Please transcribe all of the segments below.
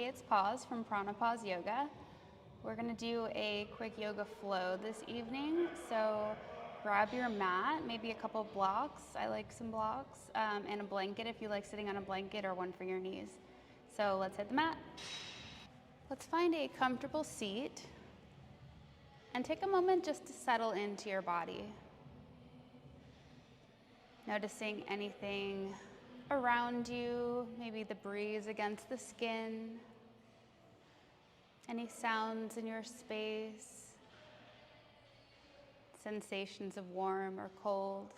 Hey, it's Pause from PranaPause Yoga. We're going to do a quick yoga flow this evening. So grab your mat, maybe a couple blocks. I like some blocks, and a blanket if you like sitting on a blanket, or one for your knees. So let's hit the mat. Let's find a comfortable seat and take a moment just to settle into your body. Noticing anything around you, maybe the breeze against the skin, any sounds in your space, sensations of warm or cold.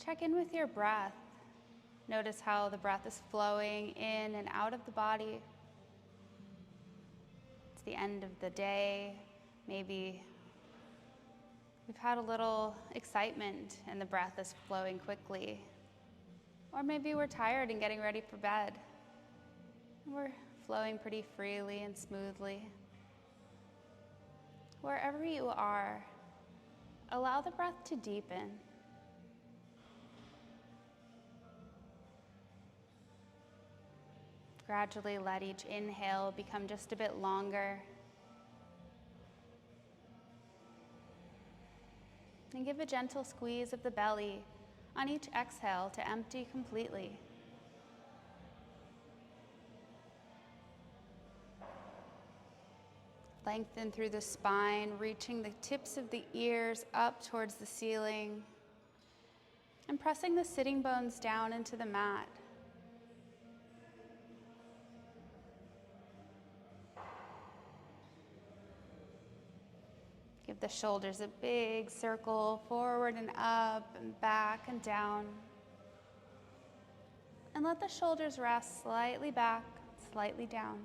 Check in with your breath. Notice how the breath is flowing in and out of the body. It's the end of the day. Maybe we've had a little excitement and the breath is flowing quickly. Or maybe we're tired and getting ready for bed. We're flowing pretty freely and smoothly. Wherever you are, allow the breath to deepen. Gradually let each inhale become just a bit longer. And give a gentle squeeze of the belly on each exhale to empty completely. Lengthen through the spine, reaching the tips of the ears up towards the ceiling, and pressing the sitting bones down into the mat. Give the shoulders a big circle forward and up and back and down. And let the shoulders rest slightly back, slightly down.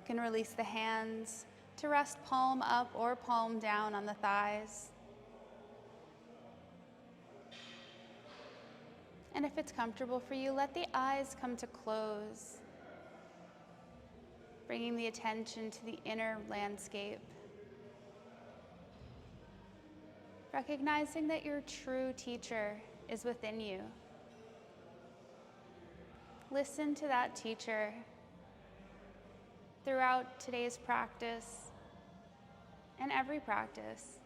You can release the hands to rest palm up or palm down on the thighs. And if it's comfortable for you, let the eyes come to close, bringing the attention to the inner landscape. Recognizing that your true teacher is within you. Listen to that teacher throughout today's practice and every practice.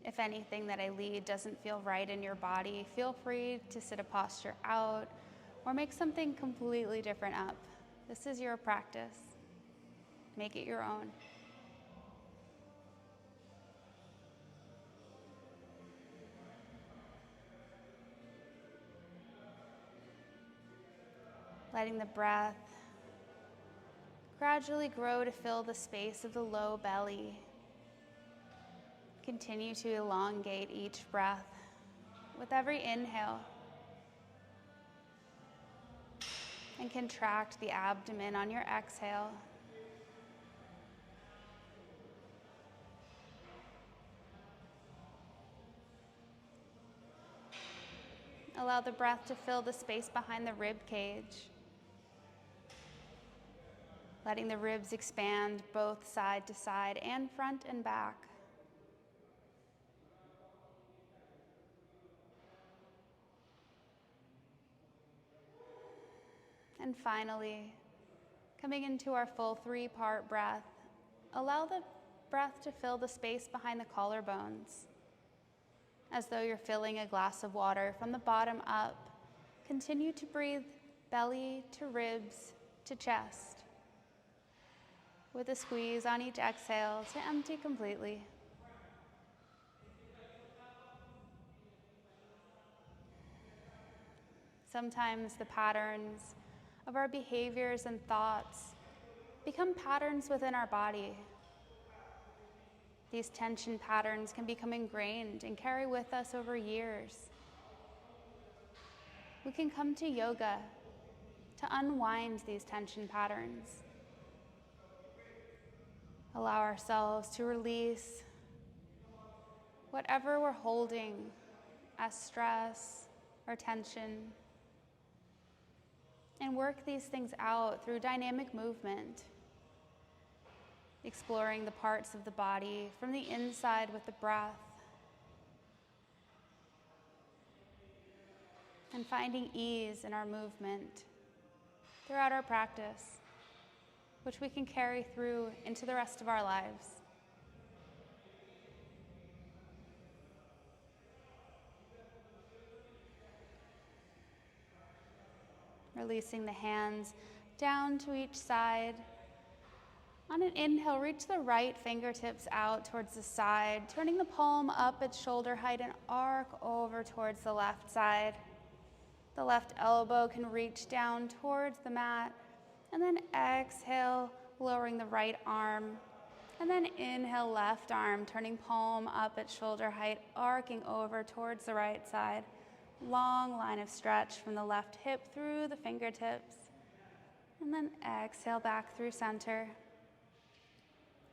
If anything that I lead doesn't feel right in your body, feel free to sit a posture out or make something completely different up. This is your practice. Make it your own. Letting the breath gradually grow to fill the space of the low belly. Continue to elongate each breath with every inhale. And contract the abdomen on your exhale. Allow the breath to fill the space behind the rib cage. Letting the ribs expand both side to side and front and back. And finally, coming into our full 3-part breath, allow the breath to fill the space behind the collarbones. As though you're filling a glass of water from the bottom up, continue to breathe belly to ribs to chest, with a squeeze on each exhale to empty completely. Sometimes the patterns of our behaviors and thoughts become patterns within our body. These tension patterns can become ingrained and carry with us over years. We can come to yoga to unwind these tension patterns. Allow ourselves to release whatever we're holding as stress or tension, and work these things out through dynamic movement. exploring the parts of the body from the inside with the breath, and finding ease in our movement throughout our practice, which we can carry through into the rest of our lives. Releasing the hands down to each side. On an inhale, reach the right fingertips out towards the side, turning the palm up at shoulder height and arc over towards the left side. The left elbow can reach down towards the mat, and then exhale, lowering the right arm. And then inhale, left arm, turning palm up at shoulder height, arcing over towards the right side. Long line of stretch from the left hip through the fingertips. And then exhale back through center.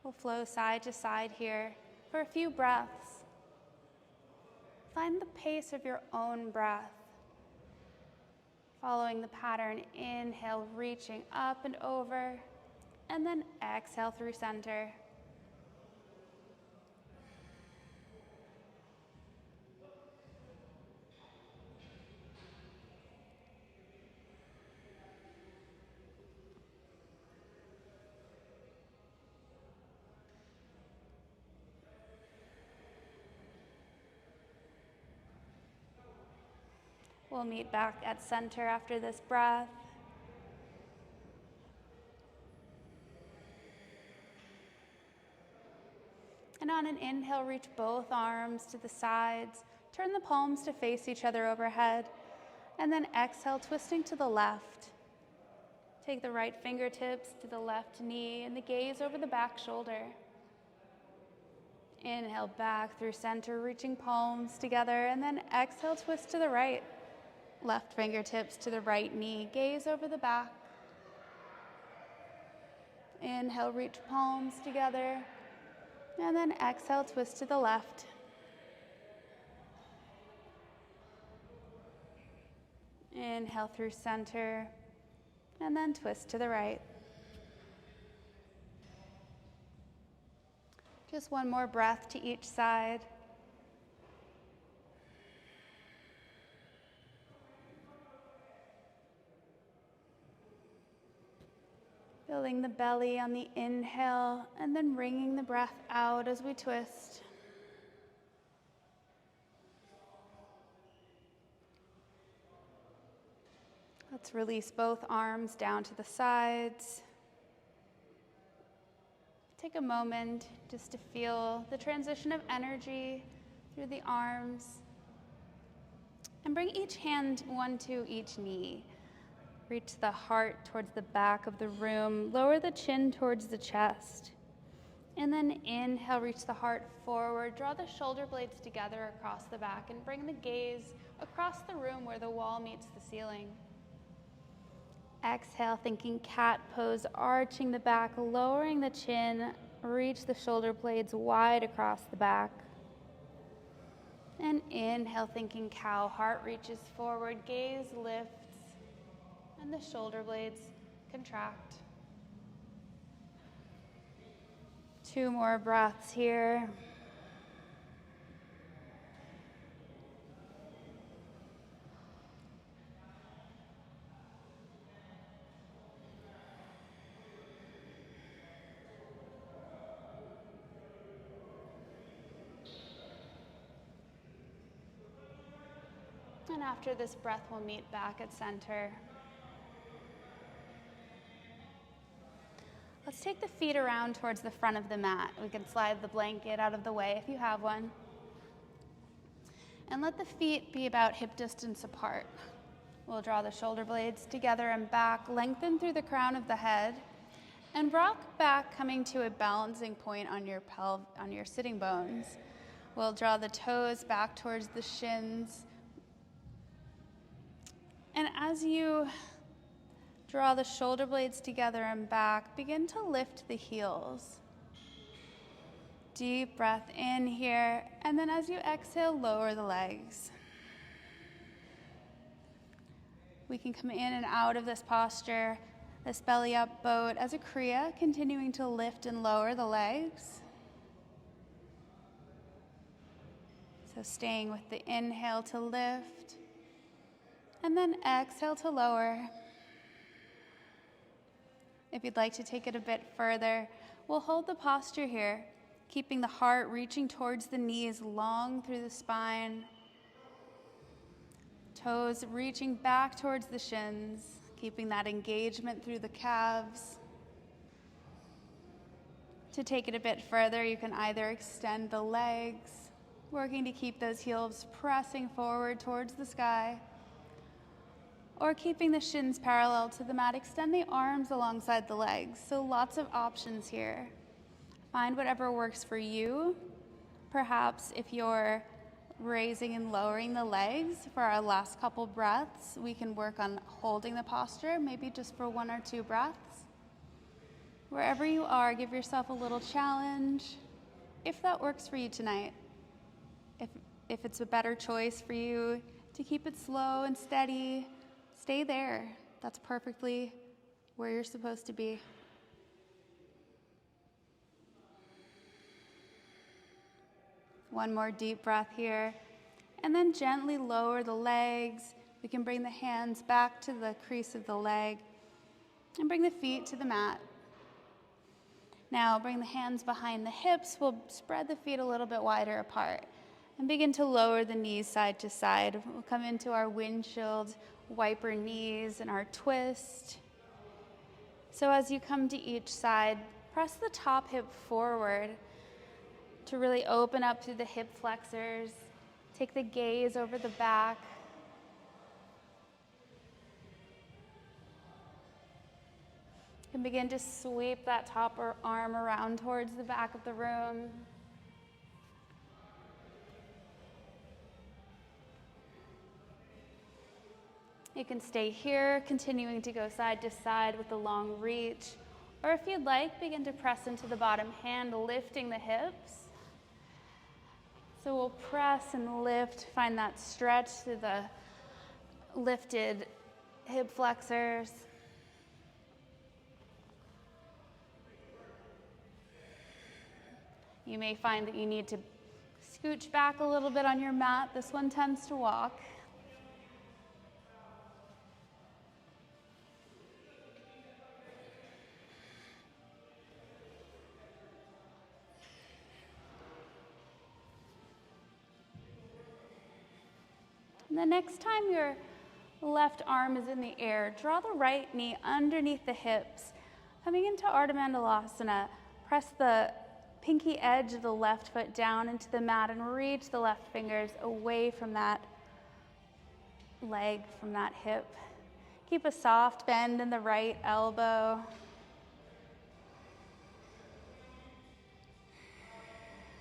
We'll flow side to side here for a few breaths. Find the pace of your own breath. Following the pattern, inhale, reaching up and over, and then exhale through center. We'll meet back at center after this breath. And on an inhale, reach both arms to the sides. Turn the palms to face each other overhead. And then exhale, twisting to the left. Take the right fingertips to the left knee and the gaze over the back shoulder. Inhale back through center, reaching palms together, and then exhale, twist to the right. Left fingertips to the right knee, gaze over the back. Inhale, reach palms together, and then exhale, twist to the left. Inhale through center, and then twist to the right. Just one more breath to each side. Filling the belly on the inhale, and then bringing the breath out as we twist. Let's release both arms down to the sides. Take a moment just to feel the transition of energy through the arms. And bring each hand one to each knee. Reach the heart towards the back of the room. Lower the chin towards the chest. And then inhale, reach the heart forward. Draw the shoulder blades together across the back and bring the gaze across the room where the wall meets the ceiling. Exhale, thinking cat pose, arching the back, lowering the chin. Reach the shoulder blades wide across the back. And inhale, thinking cow, heart reaches forward, gaze lifts. And the shoulder blades contract. 2 more breaths here. And after this breath, we'll meet back at center. Let's take the feet around towards the front of the mat. We can slide the blanket out of the way if you have one. And let the feet be about hip distance apart. We'll draw the shoulder blades together and back, lengthen through the crown of the head, and rock back, coming to a balancing point on your sitting bones. We'll draw the toes back towards the shins. And as you draw the shoulder blades together and back, begin to lift the heels. Deep breath in here, and then as you exhale, lower the legs. We can come in and out of this posture This belly up boat as a Kriya, continuing to lift and lower the legs. So staying with the inhale to lift, and then exhale to lower. If you'd like to take it a bit further, we'll hold the posture here, keeping the heart reaching towards the knees, long through the spine. Toes reaching back towards the shins, keeping that engagement through the calves. To take it a bit further, you can either extend the legs, working to keep those heels pressing forward towards the sky, or keeping the shins parallel to the mat, extend the arms alongside the legs. So lots of options here. Find whatever works for you. Perhaps if you're raising and lowering the legs for our last couple breaths, we can work on holding the posture, maybe just for 1 or 2 breaths. Wherever you are, give yourself a little challenge, if that works for you tonight. If it's a better choice for you to keep it slow and steady, stay there. That's perfectly where you're supposed to be. One more deep breath here, and then gently lower the legs. We can bring the hands back to the crease of the leg and bring the feet to the mat. Now bring the hands behind the hips. We'll spread the feet a little bit wider apart and begin to lower the knees side to side. We'll come into our windshield wiper knees and our twist. So as you come to each side, press the top hip forward to really open up through the hip flexors. Take the gaze over the back. And begin to sweep that top arm around towards the back of the room. You can stay here, continuing to go side to side with the long reach. Or if you'd like, begin to press into the bottom hand, lifting the hips. So we'll press and lift, find that stretch through the lifted hip flexors. You may find that you need to scooch back a little bit on your mat. This one tends to walk. And the next time your left arm is in the air, draw the right knee underneath the hips. Coming into Ardha Mandala, press the pinky edge of the left foot down into the mat and reach the left fingers away from that leg, from that hip. Keep a soft bend in the right elbow.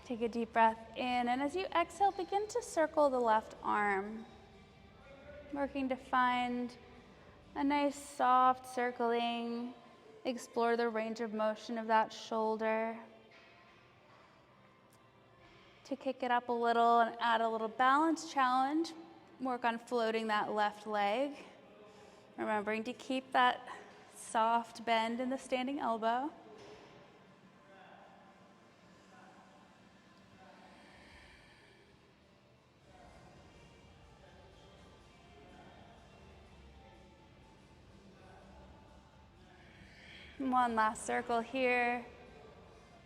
Take a deep breath in, and as you exhale, begin to circle the left arm, working to find a nice soft circling. Explore the range of motion of that shoulder. To kick it up a little and add a little balance challenge, work on floating that left leg. Remembering to keep that soft bend in the standing elbow. One last circle here.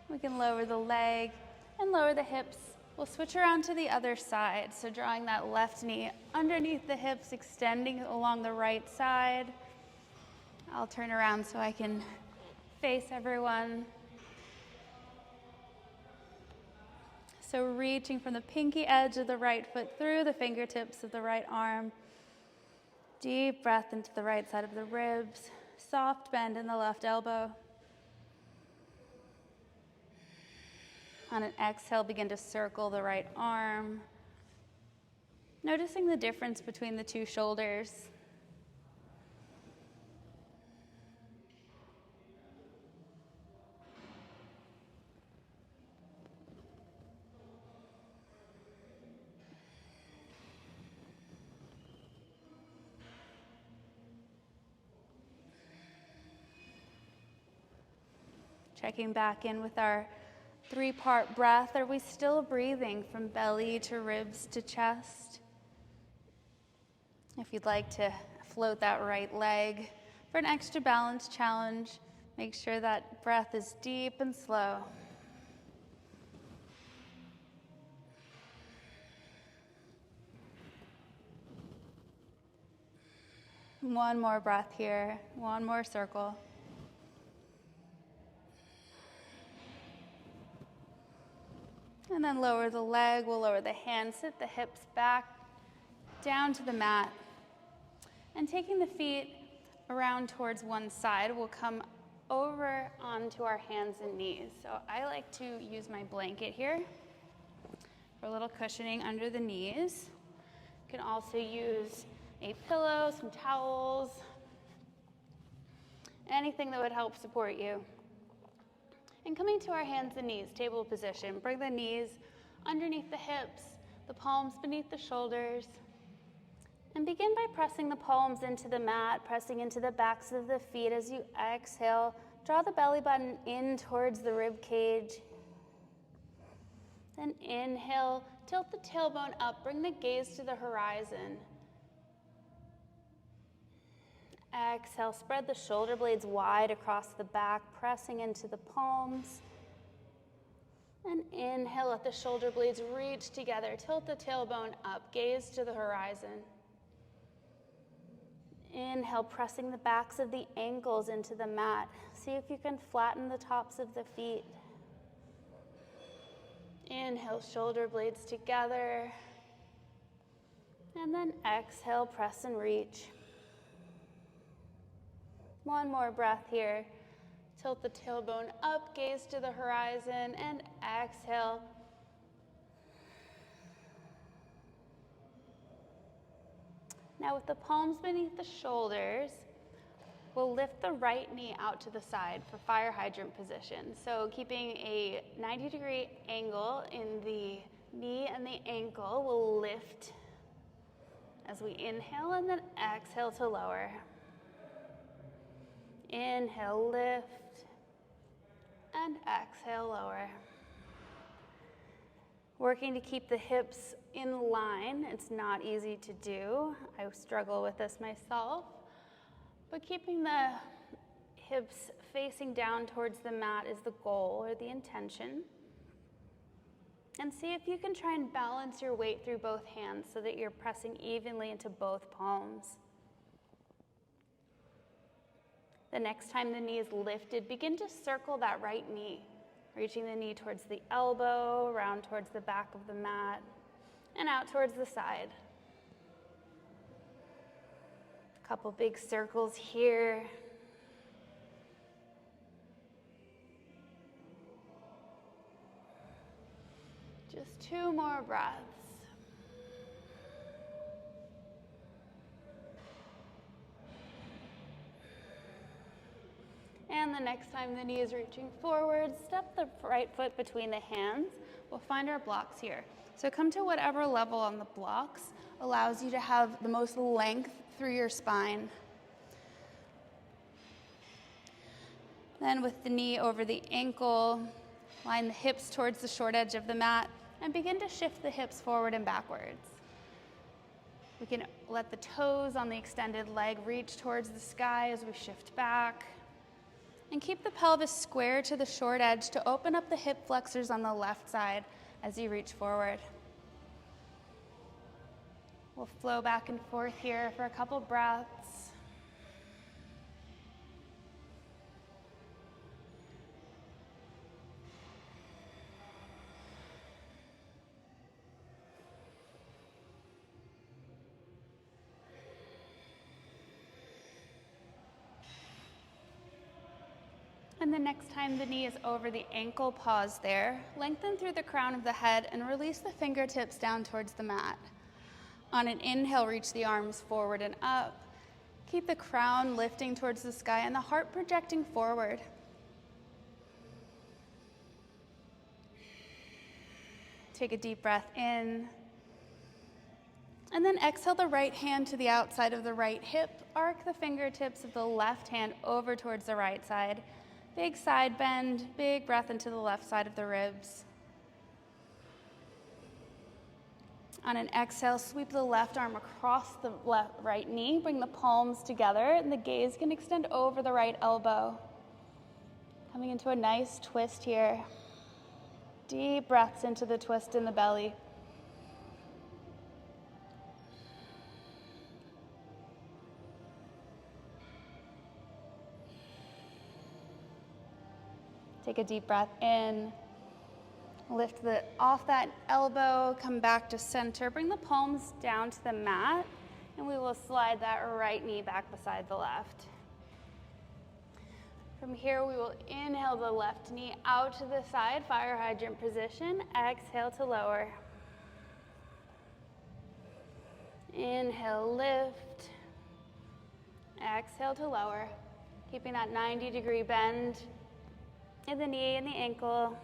We can lower the leg and lower the hips. We'll switch around to the other side. So drawing that left knee underneath the hips, extending along the right side. I'll turn around so I can face everyone. So reaching from the pinky edge of the right foot through the fingertips of the right arm. Deep breath into the right side of the ribs. Soft bend in the left elbow. On an exhale, begin to circle the right arm. Noticing the difference between the two shoulders. Checking back in with our 3-part breath. Are we still breathing from belly to ribs to chest? If you'd like to float that right leg for an extra balance challenge, make sure that breath is deep and slow. One more breath here, one more circle. And then lower the leg, we'll lower the hands, sit the hips back, down to the mat. And taking the feet around towards one side, we'll come over onto our hands and knees. So I like to use my blanket here for a little cushioning under the knees. You can also use a pillow, some towels, anything that would help support you. And coming to our hands and knees, table position. Bring the knees underneath the hips, the palms beneath the shoulders. And begin by pressing the palms into the mat, pressing into the backs of the feet as you exhale. Draw the belly button in towards the rib cage. Then inhale, tilt the tailbone up, bring the gaze to the horizon. Exhale, spread the shoulder blades wide across the back, pressing into the palms. And inhale, let the shoulder blades reach together. Tilt the tailbone up, gaze to the horizon. Inhale, pressing the backs of the ankles into the mat. See if you can flatten the tops of the feet. Inhale, shoulder blades together. And then exhale, press and reach. One more breath here. Tilt the tailbone up, gaze to the horizon, and exhale. Now with the palms beneath the shoulders, we'll lift the right knee out to the side for fire hydrant position. So keeping a 90-degree angle in the knee and the ankle, we'll lift as we inhale and then exhale to lower. Inhale, lift, and exhale, lower. Working to keep the hips in line. It's not easy to do. I struggle with this myself. But keeping the hips facing down towards the mat is the goal or the intention. And see if you can try and balance your weight through both hands so that you're pressing evenly into both palms. The next time the knee is lifted, begin to circle that right knee, reaching the knee towards the elbow, around towards the back of the mat, and out towards the side. A couple big circles here. Just 2 more breaths. And the next time the knee is reaching forward, step the right foot between the hands. We'll find our blocks here. So come to whatever level on the blocks allows you to have the most length through your spine. Then with the knee over the ankle, line the hips towards the short edge of the mat and begin to shift the hips forward and backwards. We can let the toes on the extended leg reach towards the sky as we shift back. And keep the pelvis square to the short edge to open up the hip flexors on the left side as you reach forward. We'll flow back and forth here for a couple breaths. And the next time the knee is over the ankle, pause there. Lengthen through the crown of the head and release the fingertips down towards the mat. On an inhale, reach the arms forward and up. Keep the crown lifting towards the sky and the heart projecting forward. Take a deep breath in. And then exhale the right hand to the outside of the right hip. Arc the fingertips of the left hand over towards the right side. Big side bend, big breath into the left side of the ribs. On an exhale, sweep the left arm across the right knee. Bring the palms together, and the gaze can extend over the right elbow. Coming into a nice twist here. Deep breaths into the twist in the belly. Take a deep breath in. Lift off that elbow, come back to center. Bring the palms down to the mat, and we will slide that right knee back beside the left. From here, we will inhale the left knee out to the side, fire hydrant position. Exhale to lower. Inhale, lift. Exhale to lower. Keeping that 90-degree bend in the knee and the ankle.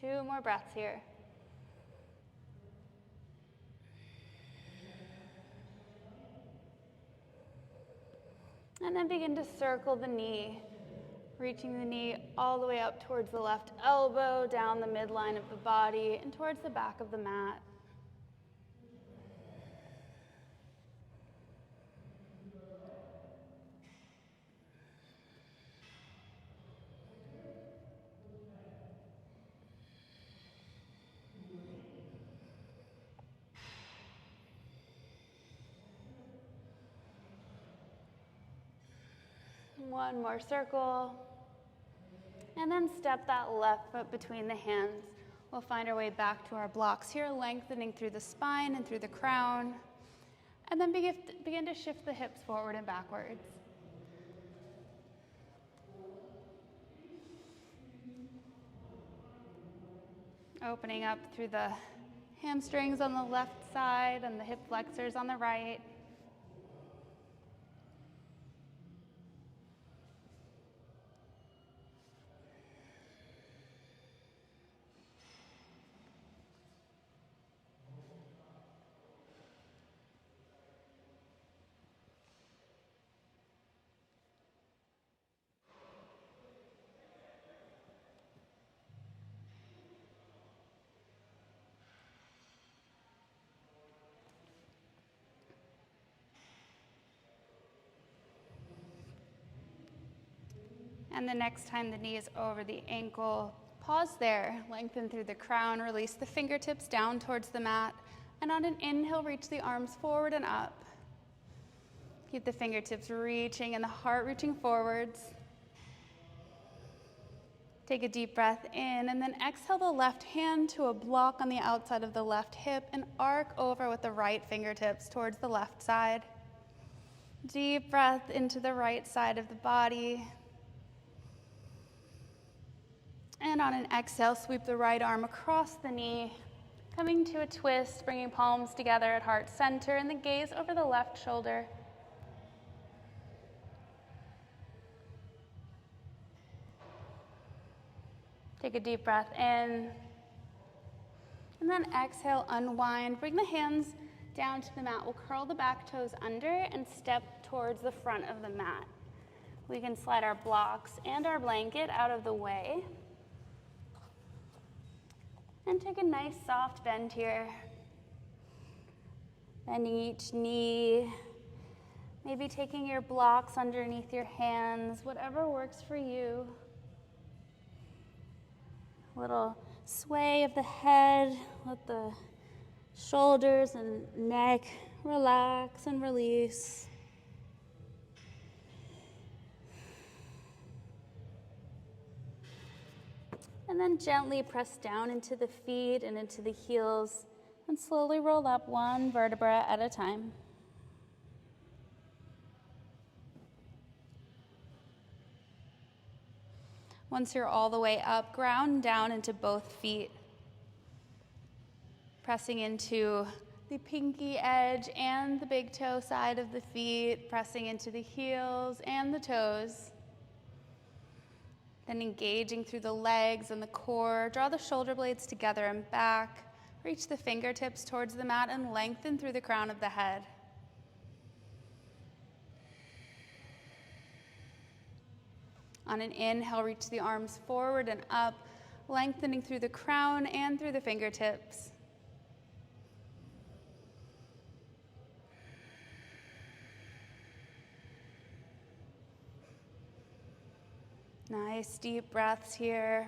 Two more breaths here. And then begin to circle the knee, reaching the knee all the way up towards the left elbow, down the midline of the body, and towards the back of the mat. One more circle. And then step that left foot between the hands. We'll find our way back to our blocks here, lengthening through the spine and through the crown. And then begin to shift the hips forward and backwards. Opening up through the hamstrings on the left side and the hip flexors on the right. And the next time the knee is over the ankle, pause there, lengthen through the crown, release the fingertips down towards the mat, and on an inhale, reach the arms forward and up. Keep the fingertips reaching and the heart reaching forwards. Take a deep breath in, and then exhale the left hand to a block on the outside of the left hip and arc over with the right fingertips towards the left side. Deep breath into the right side of the body. And on an exhale, sweep the right arm across the knee, coming to a twist, bringing palms together at heart center and the gaze over the left shoulder. Take a deep breath in, and then exhale, unwind. Bring the hands down to the mat. We'll curl the back toes under and step towards the front of the mat. We can slide our blocks and our blanket out of the way. And take a nice soft bend here. Bending each knee. Maybe taking your blocks underneath your hands, whatever works for you. A little sway of the head. Let the shoulders and neck relax and release. And then gently press down into the feet and into the heels and slowly roll up one vertebra at a time. Once you're all the way up, ground down into both feet. Pressing into the pinky edge and the big toe side of the feet, pressing into the heels and the toes. Then engaging through the legs and the core, draw the shoulder blades together and back. Reach the fingertips towards the mat and lengthen through the crown of the head. On an inhale, reach the arms forward and up, lengthening through the crown and through the fingertips. Nice deep breaths here.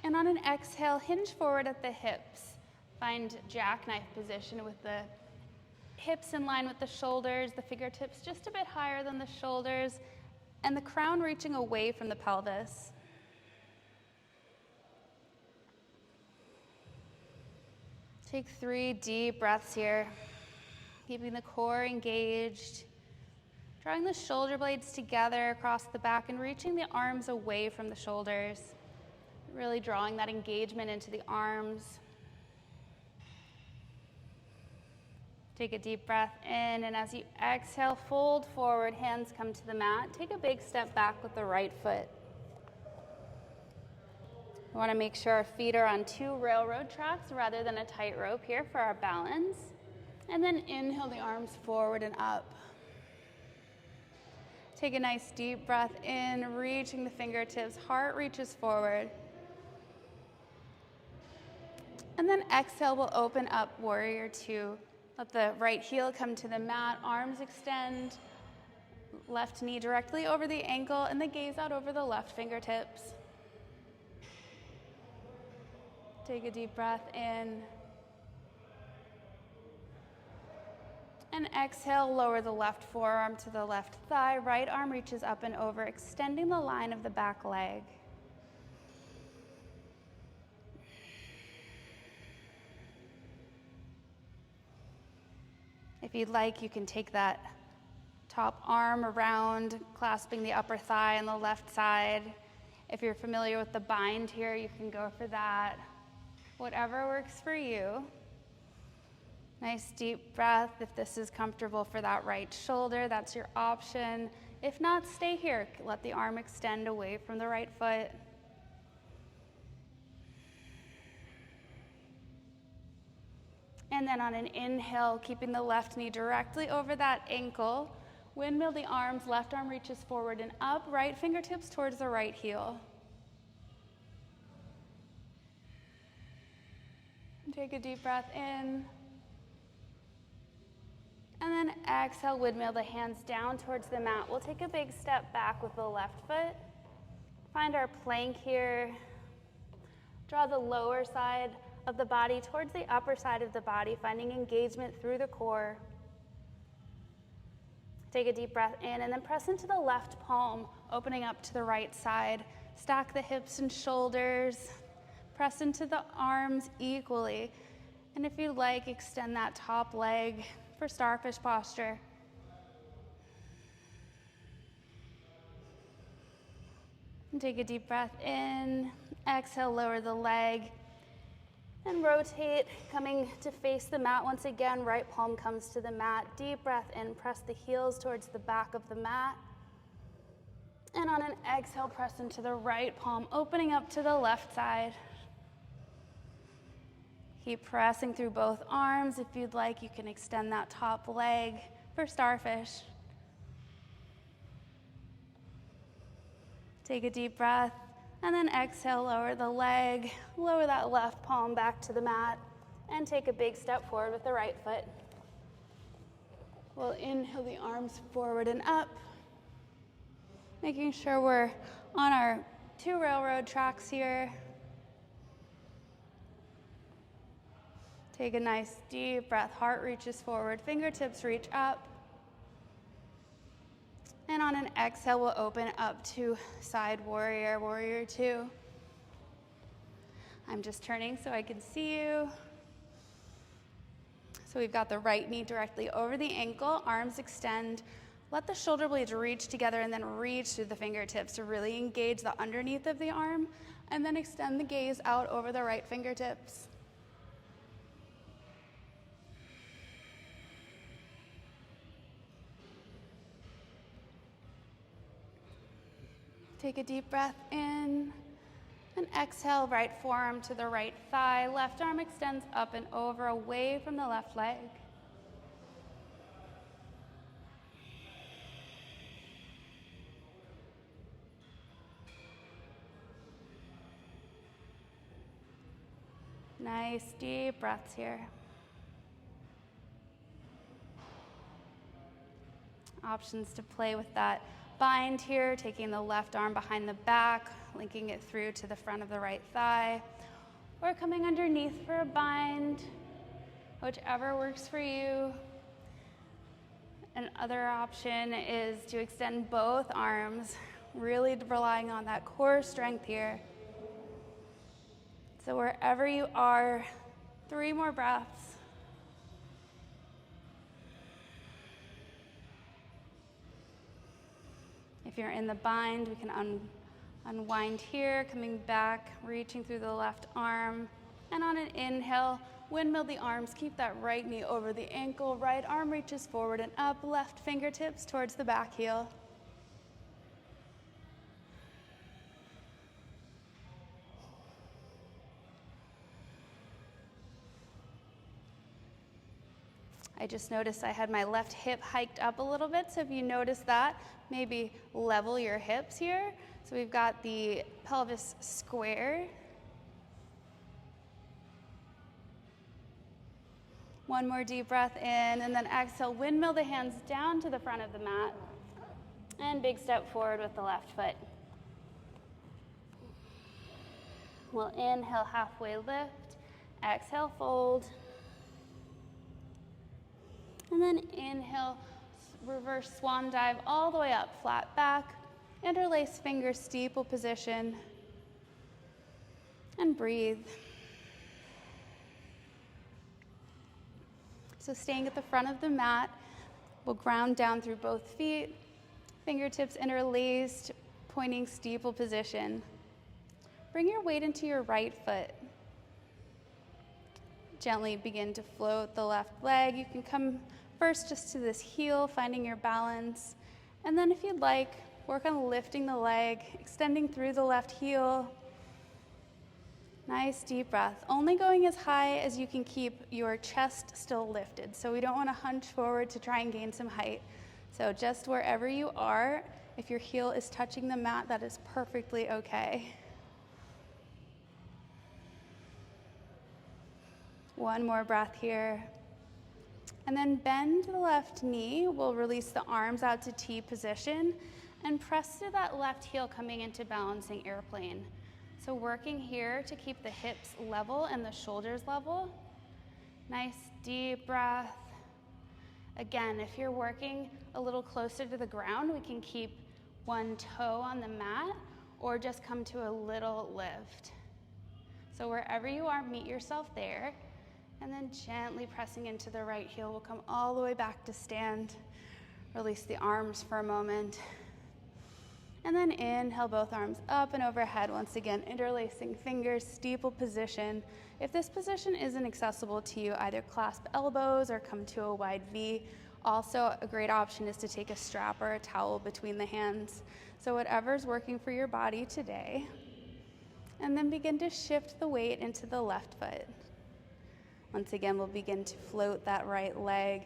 And on an exhale, hinge forward at the hips. Find jackknife position with the hips in line with the shoulders, the fingertips just a bit higher than the shoulders, and the crown reaching away from the pelvis. Take 3 deep breaths here, keeping the core engaged, drawing the shoulder blades together across the back and reaching the arms away from the shoulders, really drawing that engagement into the arms. Take a deep breath in, and as you exhale, fold forward, hands come to the mat. Take a big step back with the right foot. We want to make sure our feet are on 2 railroad tracks rather than a tightrope here for our balance. And then inhale the arms forward and up. Take a nice deep breath in, reaching the fingertips, heart reaches forward. And then exhale, we'll open up warrior 2. Let the right heel come to the mat, arms extend, left knee directly over the ankle, and the gaze out over the left fingertips. Take a deep breath in. And exhale, lower the left forearm to the left thigh, right arm reaches up and over, extending the line of the back leg. If you'd like, you can take that top arm around, clasping the upper thigh on the left side. If you're familiar with the bind here, you can go for that. Whatever works for you. Nice deep breath. If this is comfortable for that right shoulder, that's your option. If not, stay here. Let the arm extend away from the right foot. And then on an inhale, keeping the left knee directly over that ankle, windmill the arms, left arm reaches forward and up, right fingertips towards the right heel. Take a deep breath in. And then exhale, windmill the hands down towards the mat. We'll take a big step back with the left foot. Find our plank here. Draw the lower side of the body towards the upper side of the body, finding engagement through the core. Take a deep breath in and then press into the left palm, opening up to the right side. Stack the hips and shoulders. Press into the arms equally. And if you like, extend that top leg for starfish posture. And take a deep breath in. Exhale, lower the leg. And rotate, coming to face the mat once again. Right palm comes to the mat. Deep breath in, press the heels towards the back of the mat. And on an exhale, press into the right palm, opening up to the left side. Keep pressing through both arms. If you'd like, you can extend that top leg for starfish. Take a deep breath. And then exhale, lower the leg, lower that left palm back to the mat, and take a big step forward with the right foot. We'll inhale the arms forward and up, making sure we're on our 2 railroad tracks here. Take a nice deep breath, heart reaches forward, fingertips reach up. And on an exhale, we'll open up to side warrior, warrior 2. I'm just turning so I can see you. So we've got the right knee directly over the ankle, arms extend. Let the shoulder blades reach together and then reach through the fingertips to really engage the underneath of the arm, and then extend the gaze out over the right fingertips. Take a deep breath in and exhale, right forearm to the right thigh. Left arm extends up and over, away from the left leg. Nice deep breaths here. Options to play with that bind here, taking the left arm behind the back, linking it through to the front of the right thigh, or coming underneath for a bind, whichever works for you. Another option is to extend both arms, really relying on that core strength here. So wherever you are, 3 more breaths. If you're in the bind, we can unwind here, coming back, reaching through the left arm. And on an inhale, windmill the arms, keep that right knee over the ankle, right arm reaches forward and up, left fingertips towards the back heel. I just noticed I had my left hip hiked up a little bit, so if you notice that, maybe level your hips here. So we've got the pelvis square. One more deep breath in, and then exhale, windmill the hands down to the front of the mat, and big step forward with the left foot. We'll inhale, halfway lift, exhale, fold. And then inhale, reverse swan dive all the way up, flat back, interlace fingers, steeple position, and breathe. So staying at the front of the mat, we'll ground down through both feet, fingertips interlaced, pointing steeple position. Bring your weight into your right foot. Gently begin to float the left leg. You can come first just to this heel, finding your balance. And then if you'd like, work on lifting the leg, extending through the left heel. Nice deep breath. Only going as high as you can keep your chest still lifted. So we don't want to hunch forward to try and gain some height. So just wherever you are, if your heel is touching the mat, that is perfectly okay. One more breath here. And then bend the left knee. We'll release the arms out to T position and press to that left heel, coming into balancing airplane. So working here to keep the hips level and the shoulders level. Nice deep breath. Again, if you're working a little closer to the ground, we can keep one toe on the mat or just come to a little lift. So wherever you are, meet yourself there. And then gently pressing into the right heel, we'll come all the way back to stand. Release the arms for a moment. And then inhale, both arms up and overhead. Once again, interlacing fingers, steeple position. If this position isn't accessible to you, either clasp elbows or come to a wide V. Also, a great option is to take a strap or a towel between the hands. So whatever's working for your body today. And then begin to shift the weight into the left foot. Once again, we'll begin to float that right leg,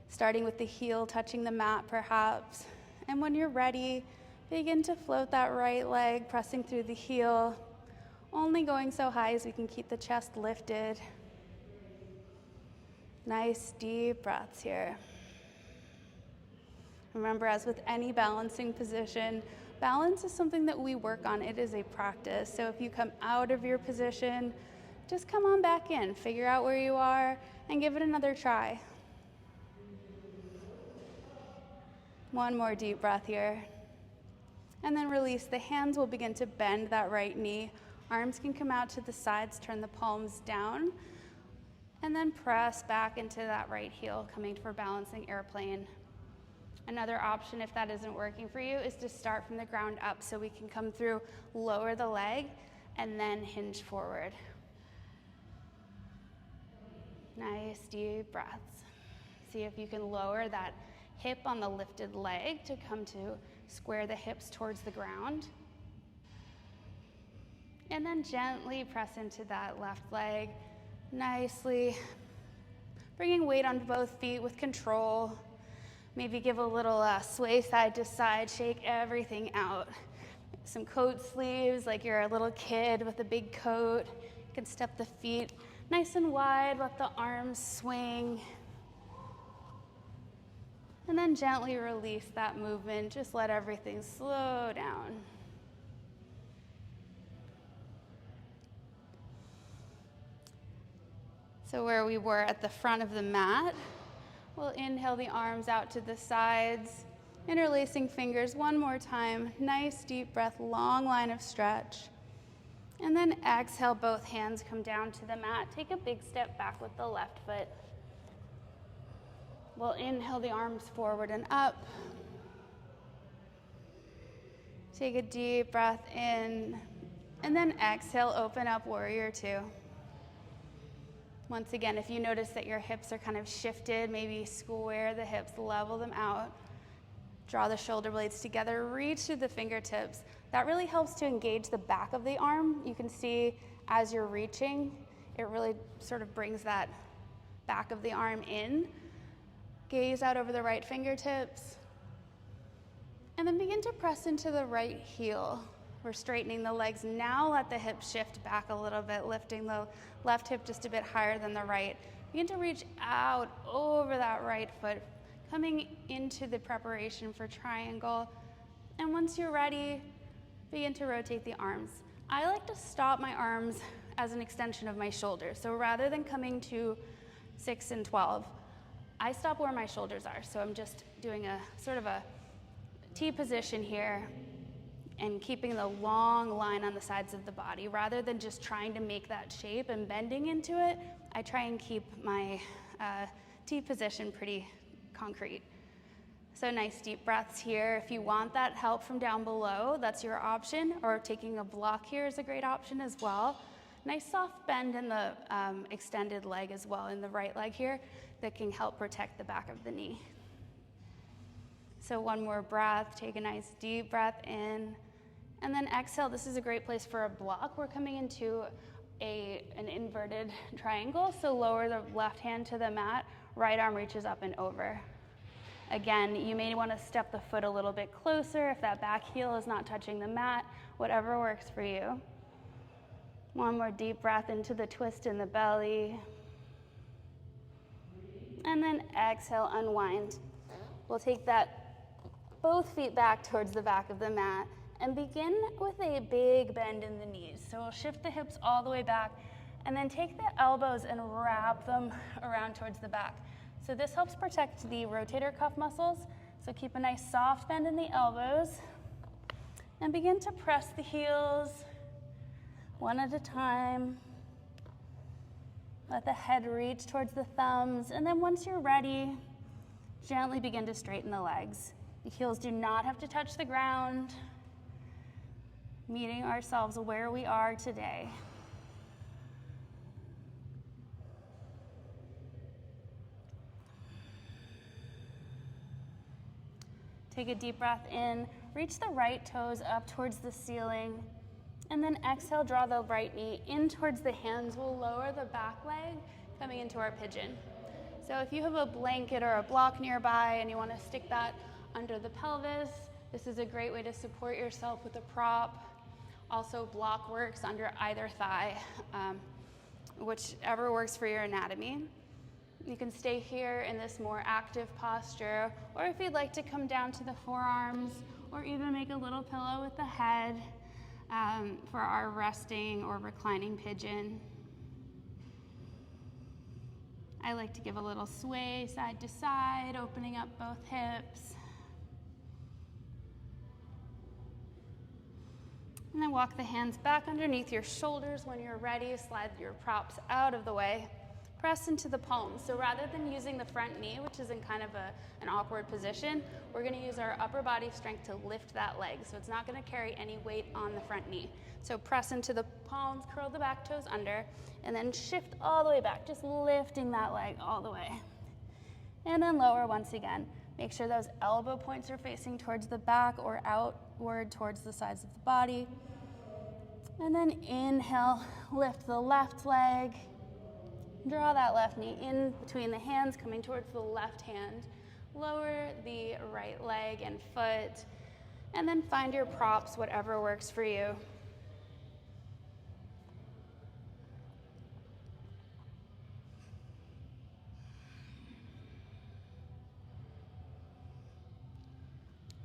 starting with the heel touching the mat perhaps. And when you're ready, begin to float that right leg, pressing through the heel, only going so high as we can keep the chest lifted. Nice deep breaths here. Remember, as with any balancing position, balance is something that we work on. It is a practice. So if you come out of your position, just come on back in, figure out where you are, and give it another try. One more deep breath here. And then release. The hands will begin to bend that right knee. Arms can come out to the sides, turn the palms down, and then press back into that right heel, coming for balancing airplane. Another option, if that isn't working for you, is to start from the ground up, so we can come through, lower the leg, and then hinge forward. Nice deep breaths. See if you can lower that hip on the lifted leg to come to square the hips towards the ground. And then gently press into that left leg, nicely bringing weight on both feet with control. Maybe give a little sway side to side, shake everything out. Some coat sleeves like you're a little kid with a big coat. You can step the feet nice and wide, let the arms swing. And then gently release that movement. Just let everything slow down. So where we were at the front of the mat, we'll inhale the arms out to the sides, interlacing fingers one more time. Nice deep breath, long line of stretch. And then exhale, both hands come down to the mat. Take a big step back with the left foot. We'll inhale the arms forward and up. Take a deep breath in, and then exhale, open up, warrior two. Once again, if you notice that your hips are kind of shifted, maybe square the hips, level them out. Draw the shoulder blades together, reach through the fingertips. That really helps to engage the back of the arm. You can see as you're reaching, it really sort of brings that back of the arm in. Gaze out over the right fingertips. And then begin to press into the right heel. We're straightening the legs. Now let the hips shift back a little bit, lifting the left hip just a bit higher than the right. Begin to reach out over that right foot, coming into the preparation for triangle. And once you're ready, begin to rotate the arms. I like to stop my arms as an extension of my shoulders. So rather than coming to 6 and 12, I stop where my shoulders are. So I'm just doing a sort of a T position here and keeping the long line on the sides of the body. Rather than just trying to make that shape and bending into it, I try and keep my T position pretty concrete. So nice deep breaths here. If you want that help from down below, that's your option, or taking a block here is a great option as well. Nice soft bend in the extended leg as well, in the right leg here, that can help protect the back of the knee. So one more breath, take a nice deep breath in, and then exhale. This is a great place for a block. We're coming into an inverted triangle, so lower the left hand to the mat, right arm reaches up and over. Again, you may want to step the foot a little bit closer if that back heel is not touching the mat, whatever works for you. One more deep breath into the twist in the belly. And then exhale, unwind. We'll take both feet back towards the back of the mat and begin with a big bend in the knees. So we'll shift the hips all the way back and then take the elbows and wrap them around towards the back. So this helps protect the rotator cuff muscles. So keep a nice soft bend in the elbows and begin to press the heels one at a time. Let the head reach towards the thumbs, and then once you're ready, gently begin to straighten the legs. The heels do not have to touch the ground, meeting ourselves where we are today. Take a deep breath in, reach the right toes up towards the ceiling, and then exhale, draw the right knee in towards the hands. We'll lower the back leg, coming into our pigeon. So if you have a blanket or a block nearby and you want to stick that under the pelvis, this is a great way to support yourself with a prop. Also, block works under either thigh, whichever works for your anatomy. You can stay here in this more active posture, or if you'd like to come down to the forearms, or even make a little pillow with the head for our resting or reclining pigeon. I like to give a little sway side to side, opening up both hips. And then walk the hands back underneath your shoulders. When you're ready, slide your props out of the way. Press into the palms. So rather than using the front knee, which is in kind of an awkward position, we're going to use our upper body strength to lift that leg. So it's not going to carry any weight on the front knee. So press into the palms, curl the back toes under, and then shift all the way back, just lifting that leg all the way. And then lower once again. Make sure those elbow points are facing towards the back or outward towards the sides of the body. And then inhale, lift the left leg. Draw that left knee in between the hands, coming towards the left hand. Lower the right leg and foot, and then find your props, whatever works for you.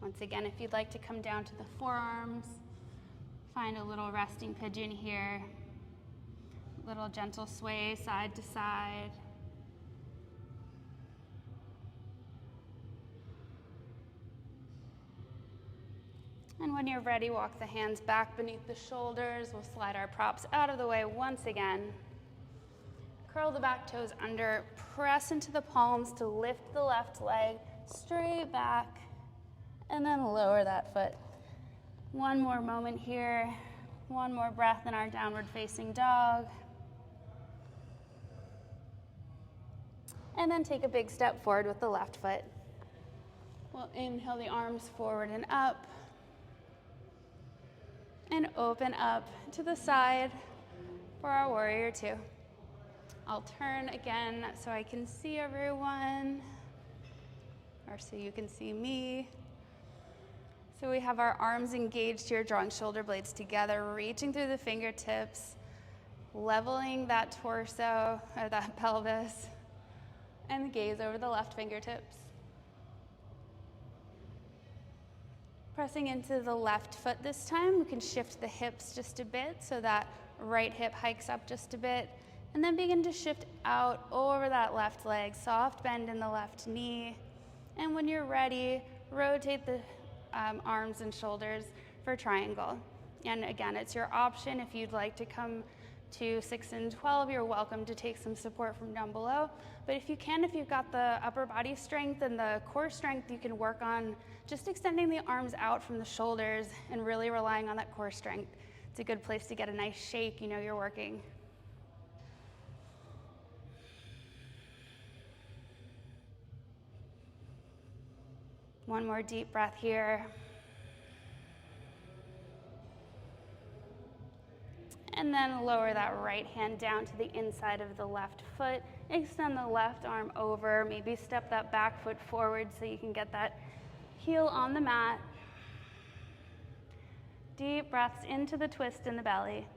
Once again, if you'd like to come down to the forearms, find a little resting pigeon here. Little gentle sway side to side. And when you're ready, walk the hands back beneath the shoulders. We'll slide our props out of the way once again. Curl the back toes under, press into the palms to lift the left leg straight back, and then lower that foot. One more moment here. One more breath in our downward facing dog. And then take a big step forward with the left foot. We'll inhale the arms forward and up. And open up to the side for our warrior two. I'll turn again so I can see everyone, or so you can see me. So we have our arms engaged here, drawing shoulder blades together, reaching through the fingertips, leveling that torso or that pelvis, and gaze over the left fingertips. Pressing into the left foot this time, we can shift the hips just a bit so that right hip hikes up just a bit, and then begin to shift out over that left leg, soft bend in the left knee, and when you're ready, rotate the arms and shoulders for triangle. And again, it's your option. If you'd like to come to 6 and 12, you're welcome to take some support from down below. But if you've got the upper body strength and the core strength, you can work on just extending the arms out from the shoulders and really relying on that core strength. It's a good place to get a nice shake, you know you're working. One more deep breath here. And then lower that right hand down to the inside of the left foot. Extend the left arm over. Maybe step that back foot forward so you can get that heel on the mat. Deep breaths into the twist in the belly.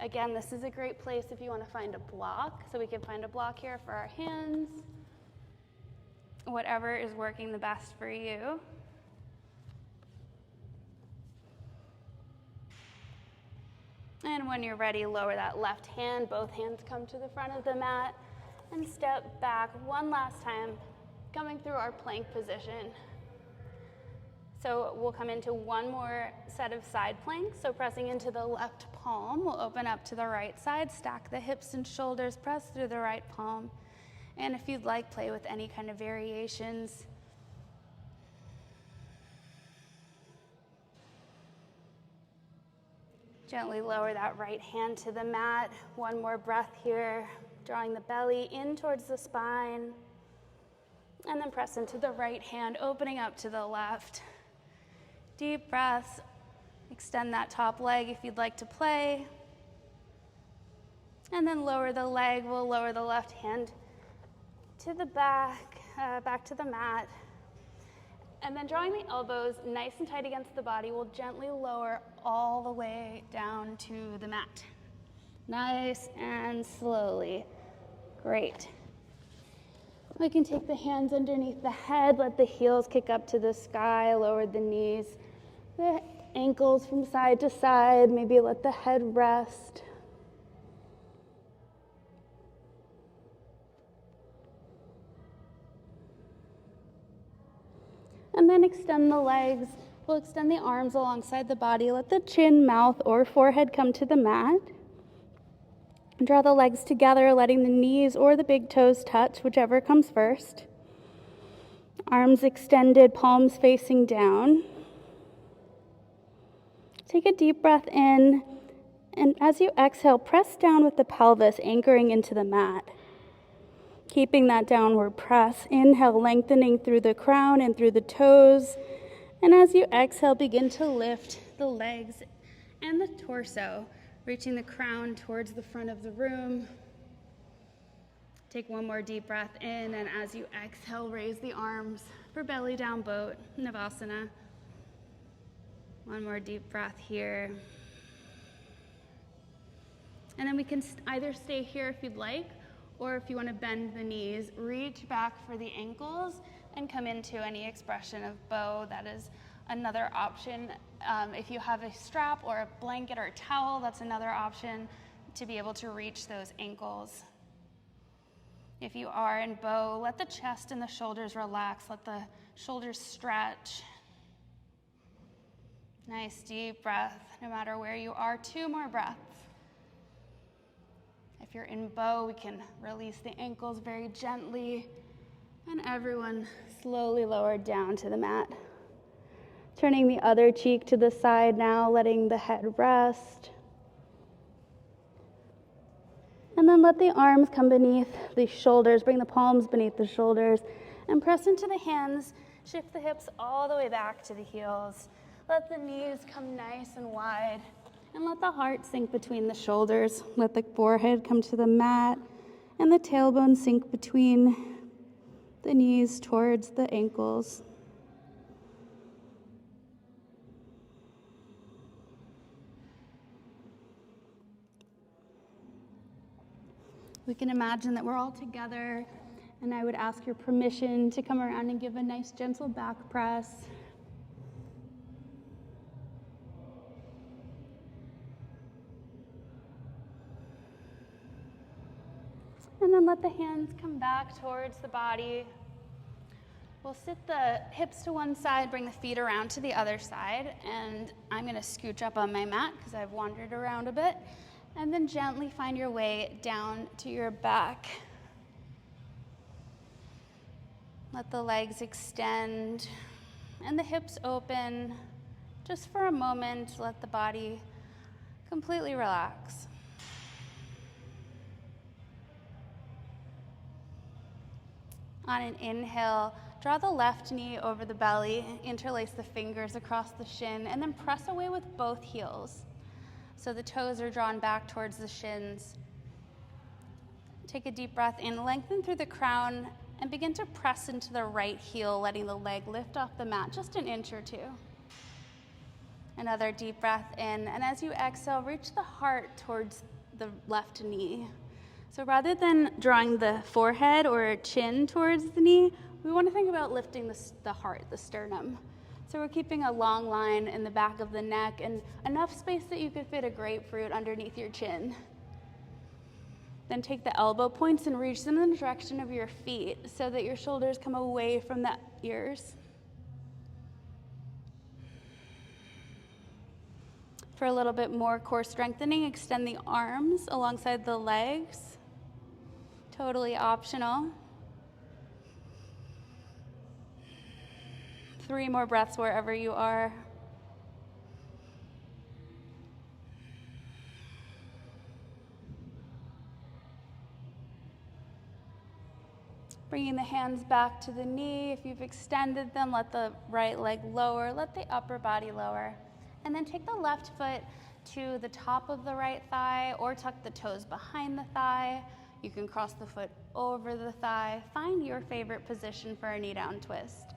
Again, this is a great place if you want to find a block. So we can find a block here for our hands. Whatever is working the best for you. And when you're ready, lower that left hand. Both hands come to the front of the mat and step back one last time, coming through our plank position. So we'll come into one more set of side planks. So pressing into the left palm, we'll open up to the right side, stack the hips and shoulders, press through the right palm. And if you'd like, play with any kind of variations. Gently lower that right hand to the mat. One more breath here, drawing the belly in towards the spine. And then press into the right hand, opening up to the left. Deep breaths. Extend that top leg if you'd like to play. And then lower the leg. We'll lower the left hand to the back, back to the mat. And then drawing the elbows nice and tight against the body, we'll gently lower all the way down to the mat. Nice and slowly. Great. We can take the hands underneath the head, let the heels kick up to the sky, lower the knees, the ankles from side to side, maybe let the head rest. And then extend the legs. We'll extend the arms alongside the body. Let the chin, mouth, or forehead come to the mat. Draw the legs together, letting the knees or the big toes touch, whichever comes first. Arms extended, palms facing down. Take a deep breath in, and as you exhale, press down with the pelvis, anchoring into the mat. Keeping that downward press. Inhale, lengthening through the crown and through the toes. And as you exhale, begin to lift the legs and the torso, reaching the crown towards the front of the room. Take one more deep breath in, and as you exhale, raise the arms for belly down boat, Navasana. One more deep breath here. And then we can either stay here if you'd like, or if you want to bend the knees, reach back for the ankles and come into any expression of bow. That is another option. If you have a strap or a blanket or a towel, that's another option to be able to reach those ankles. If you are in bow, let the chest and the shoulders relax. Let the shoulders stretch. Nice deep breath, no matter where you are. 2 more breaths. If you're in bow, we can release the ankles very gently, and everyone slowly lowered down to the mat. Turning the other cheek to the side now, letting the head rest. And then let the arms come beneath the shoulders, bring the palms beneath the shoulders, and press into the hands. Shift the hips all the way back to the heels. Let the knees come nice and wide. And let the heart sink between the shoulders. Let the forehead come to the mat and the tailbone sink between the knees towards the ankles. We can imagine that we're all together, and I would ask your permission to come around and give a nice gentle back press. And then let the hands come back towards the body. We'll sit the hips to one side, bring the feet around to the other side, and I'm going to scooch up on my mat because I've wandered around a bit, and then gently find your way down to your back. Let the legs extend and the hips open. Just for a moment, let the body completely relax. On an inhale, draw the left knee over the belly, interlace the fingers across the shin, and then press away with both heels. So the toes are drawn back towards the shins. Take a deep breath in, lengthen through the crown, and begin to press into the right heel, letting the leg lift off the mat just an inch or 2. Another deep breath in, and as you exhale, reach the heart towards the left knee. So rather than drawing the forehead or chin towards the knee, we want to think about lifting the heart, the sternum. So we're keeping a long line in the back of the neck and enough space that you could fit a grapefruit underneath your chin. Then take the elbow points and reach them in the direction of your feet so that your shoulders come away from the ears. For a little bit more core strengthening, extend the arms alongside the legs. Totally optional. 3 more breaths wherever you are. Bringing the hands back to the knee. If you've extended them, let the right leg lower, let the upper body lower. And then take the left foot to the top of the right thigh or tuck the toes behind the thigh. You can cross the foot over the thigh. Find your favorite position for a knee down twist.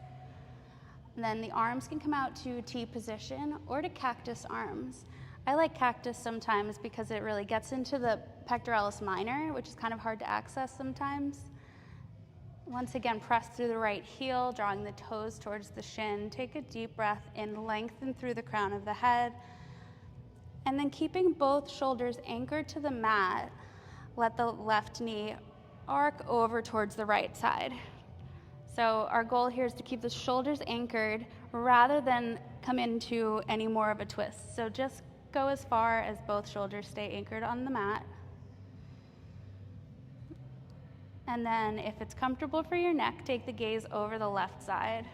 And then the arms can come out to T position or to cactus arms. I like cactus sometimes because it really gets into the pectoralis minor, which is kind of hard to access sometimes. Once again, press through the right heel, drawing the toes towards the shin. Take a deep breath in, lengthen through the crown of the head. And then keeping both shoulders anchored to the mat, let the left knee arc over towards the right side. So our goal here is to keep the shoulders anchored rather than come into any more of a twist. So just go as far as both shoulders stay anchored on the mat. And then if it's comfortable for your neck, take the gaze over the left side.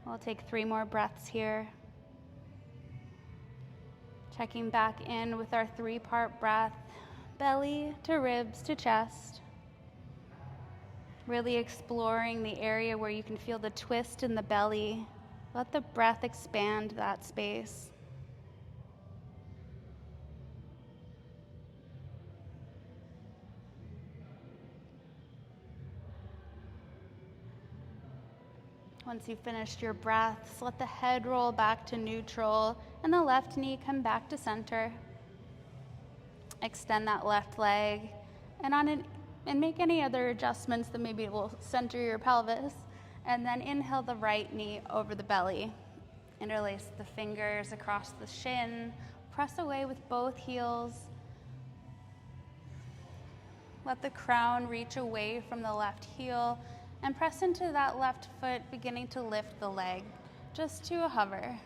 We'll take 3 more breaths here. Checking back in with our 3-part breath, belly to ribs to chest. Really exploring the area where you can feel the twist in the belly. Let the breath expand that space. Once you've finished your breaths, let the head roll back to neutral and the left knee come back to center. Extend that left leg and make any other adjustments that maybe will center your pelvis. And then inhale the right knee over the belly. Interlace the fingers across the shin. Press away with both heels. Let the crown reach away from the left heel and press into that left foot, beginning to lift the leg just to a hover.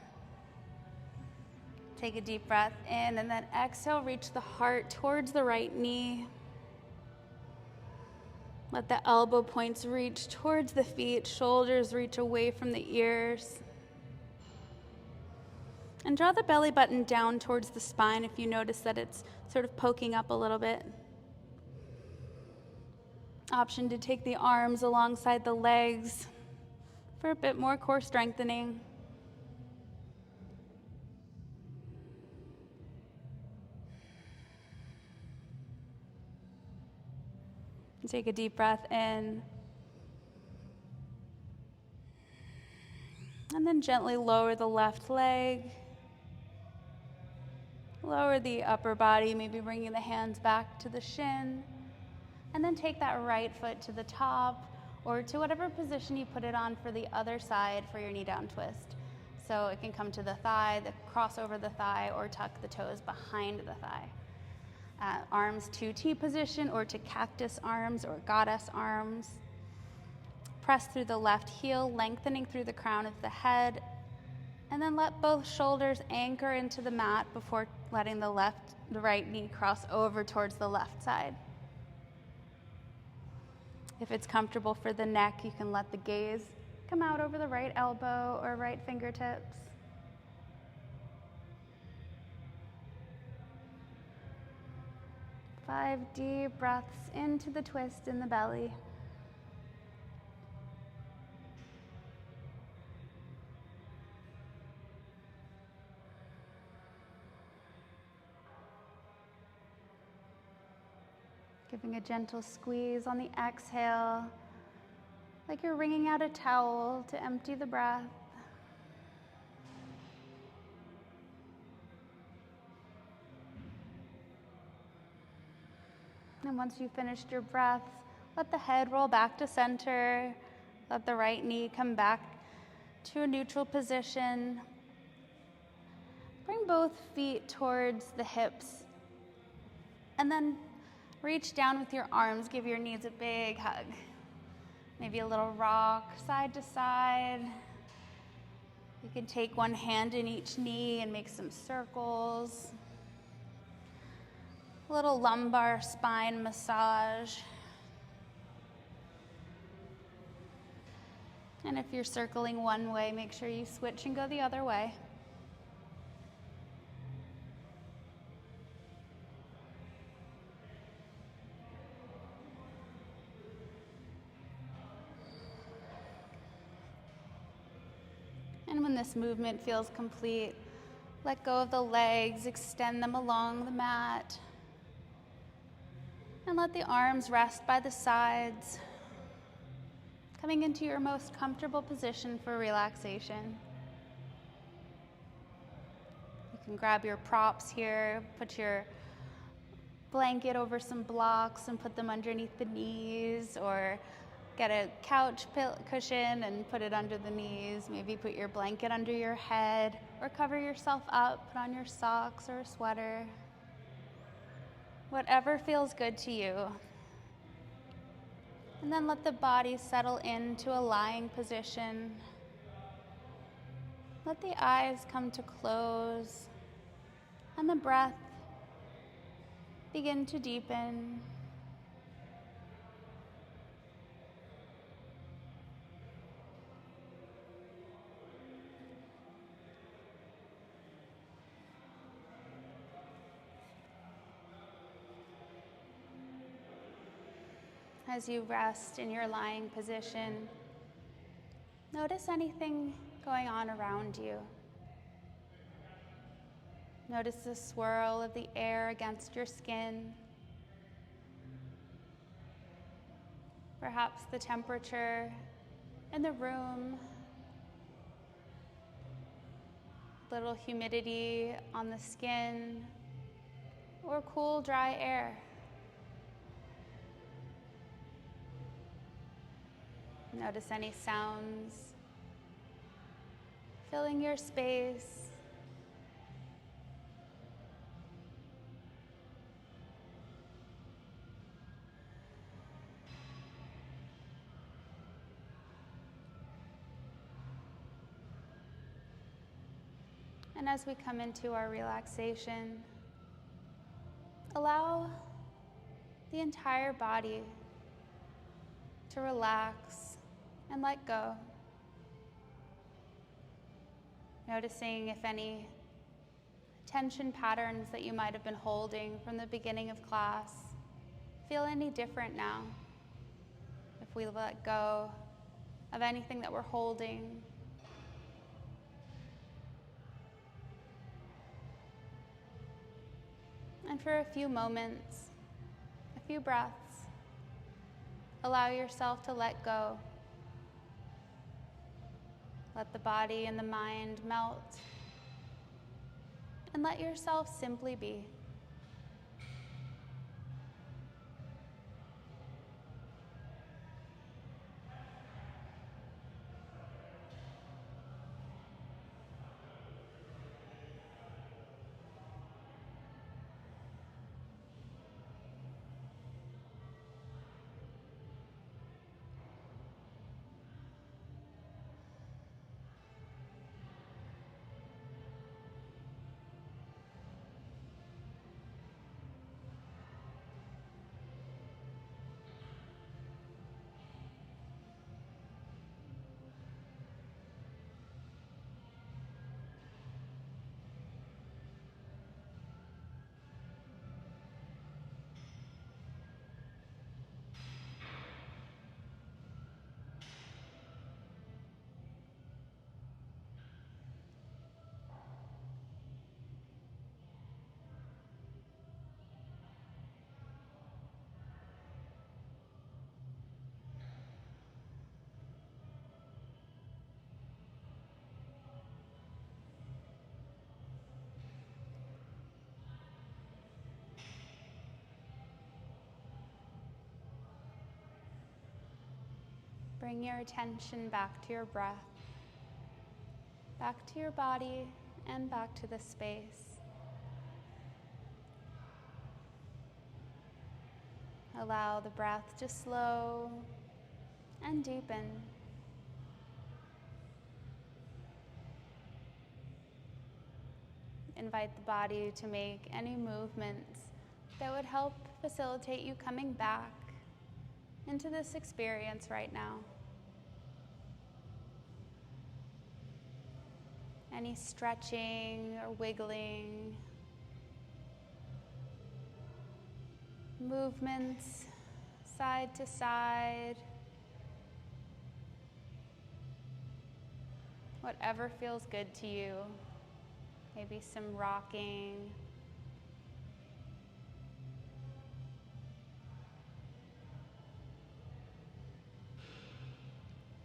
Take a deep breath in and then exhale, reach the heart towards the right knee. Let the elbow points reach towards the feet, shoulders reach away from the ears. And draw the belly button down towards the spine if you notice that it's sort of poking up a little bit. Option to take the arms alongside the legs for a bit more core strengthening. Take a deep breath in. And then gently lower the left leg. Lower the upper body, maybe bringing the hands back to the shin. And then take that right foot to the top or to whatever position you put it on for the other side for your knee down twist. So it can come to the thigh, cross over the thigh, or tuck the toes behind the thigh. Arms to T position or to cactus arms or goddess arms. Press through the left heel, lengthening through the crown of the head. And then let both shoulders anchor into the mat before letting the right knee cross over towards the left side. If it's comfortable for the neck, you can let the gaze come out over the right elbow or right fingertips. Five deep breaths into the twist in the belly. Giving a gentle squeeze on the exhale, like you're wringing out a towel to empty the breath. And once you've finished your breaths, let the head roll back to center. Let the right knee come back to a neutral position. Bring both feet towards the hips. And then reach down with your arms. Give your knees a big hug. Maybe a little rock side to side. You can take one hand in each knee and make some circles. A little lumbar spine massage. And if you're circling one way, make sure you switch and go the other way. And when this movement feels complete, let go of the legs, extend them along the mat. And let the arms rest by the sides, coming into your most comfortable position for relaxation. You can grab your props here, put your blanket over some blocks and put them underneath the knees, or get a couch cushion and put it under the knees. Maybe put your blanket under your head, or cover yourself up, put on your socks or a sweater. Whatever feels good to you. And then let the body settle into a lying position. Let the eyes come to close and the breath begin to deepen. As you rest in your lying position, notice anything going on around you. Notice the swirl of the air against your skin. Perhaps the temperature in the room, little humidity on the skin, or cool, dry air. Notice any sounds filling your space. And as we come into our relaxation, allow the entire body to relax and let go. Noticing if any tension patterns that you might have been holding from the beginning of class feel any different now. If we let go of anything that we're holding. And for a few moments, a few breaths, allow yourself to let go. Let the body and the mind melt, and let yourself simply be. Bring your attention back to your breath, back to your body, and back to the space. Allow the breath to slow and deepen. Invite the body to make any movements that would help facilitate you coming back into this experience right now. Any stretching or wiggling, movements side to side, whatever feels good to you. Maybe some rocking.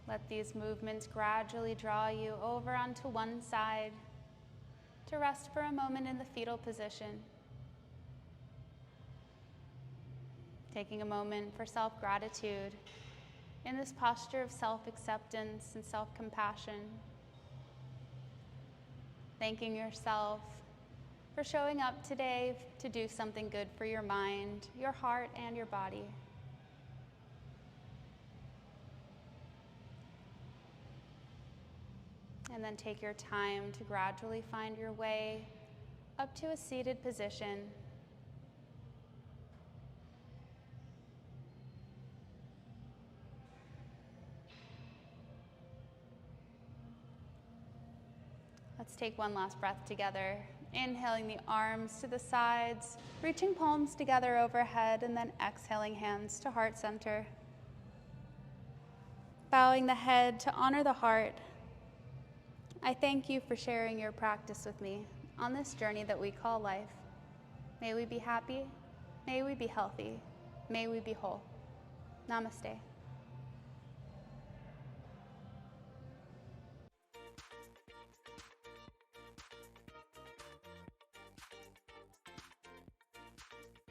Let these movements gradually draw you over onto one side to rest for a moment in the fetal position. Taking a moment for self-gratitude in this posture of self-acceptance and self-compassion. Thanking yourself for showing up today to do something good for your mind, your heart, and your body. And then take your time to gradually find your way up to a seated position. Let's take one last breath together. Inhaling the arms to the sides, reaching palms together overhead, and then exhaling hands to heart center. Bowing the head to honor the heart, I thank you for sharing your practice with me on this journey that we call life. May we be happy, may we be healthy, may we be whole. Namaste.